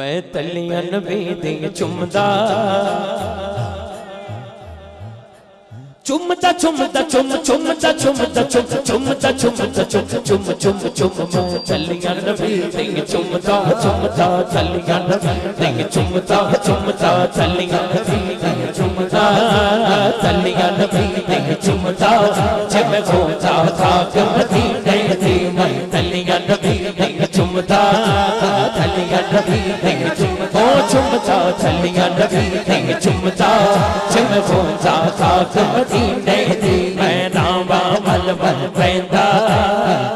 میں تلیاں نبی دی چمدا چمدا چمدا چم چمدا چمدا چم چمدا چمدا چم چم چم چم میں تلیاں نبی دی چمدا چمدا تلیاں نبی دی چمدا چمدا تلیاں نبی دی چمدا تلیاں نبی دی چمدا جب ہوتا تھا مدینے دی میں تلیاں نبی دی چمدا تلیاں نبی دی چمدا چمدا تلیاں نبی دی چمدا جب ہوتا تھا مدینے دی میں راوا مل مل پیندا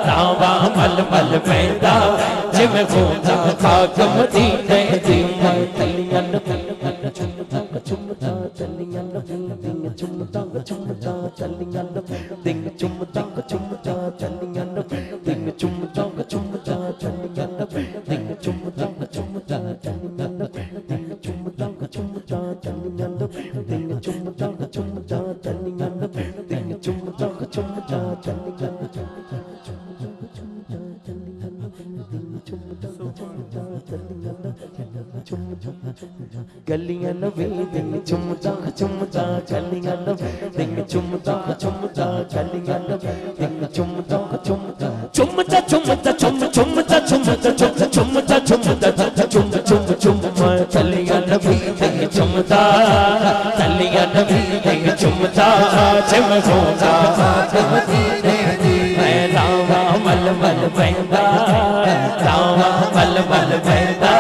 راوا مل مل پیندا جب ہوتا تھا مدینے دی میں تلیاں نبی چمدا چمدا تلیاں نبی دی چمدا چمدا تلیاں نبی دی چمدا چمدا تلیاں نبی دی چمدا چمدا تلیاں نبی دی چمدا چمدا تلیاں نبی دی چمدا چمدا تلیاں نبی دی چمدا چمدا تلیاں نبی دی چمدا چمدا تلیاں گلیاں نبی دی چمدا چمدا چلیاں نبی دی چمدا چمدا چلیاں نبی دی چمدا چمدا چمدا چمدا چم چمدا چمدا چمدا چمدا چم چم چم چلیاں نبی دی چمدا چلیاں نبی دی چمدا جم ہوتا مدینے دی میں راوا مل مل پیندا راوا مل مل پیندا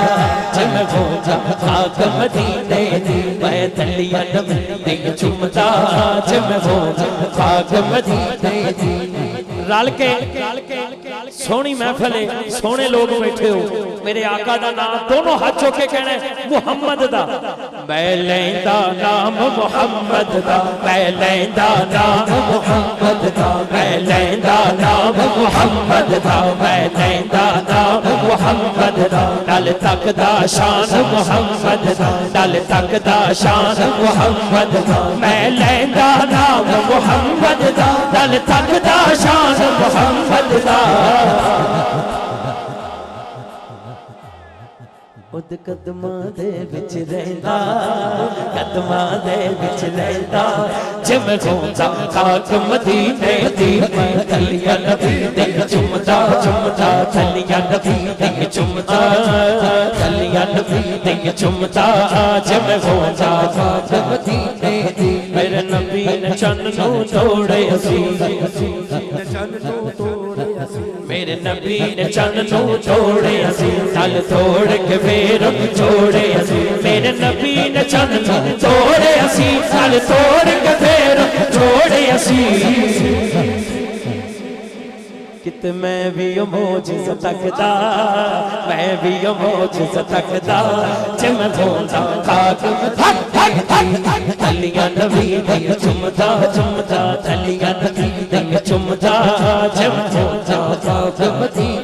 جم ہوتا خاک مدینے دی میں تلیاں نبی دی چمدا جم ہوتا خاک مدینے دی رل کے سونی محفل ہے سونے لوگ بیٹھے ہو میرے آقا دا نام دونوں ہاتھ چوک کے کہنا ہے محمد دا میں لیندا نام محمد دا میں لیندا نام محمد دا میں لیندا نام محمد دا میں لیندا نام محمد دا ڈل تک دا شان محمد دا ڈل تک دا شان محمد دا میں لیندا نام محمد دا ڈل تک دا شان محمد دا خود قدماں دے وچ رہندا قدماں دے وچ رہندا جم ہوتا خاک مدینے دی میں تلیاں نبی دی چمدا چمدا تلیاں نبی دی چمدا تلیاں نبی دی چمدا جم ہوتا خاک مدینے دی میرے نبی نے چن نو توڑے اسی چن نو توڑے اسی میرے نبی نے چن نو توڑے اسی تل توڑ کے پھر چھوڑے اسی میرے نبی نے چن نو توڑے اسی تل توڑ کے پھر چھوڑے اسی کت میں بھی موجزہ تکدا میں بھی موجزہ تکدا جم ہوتا خاک تلیاں نبی دی چمدا چمدا تلیاں نبی دی چمدا جم ہوتا خاک مدینے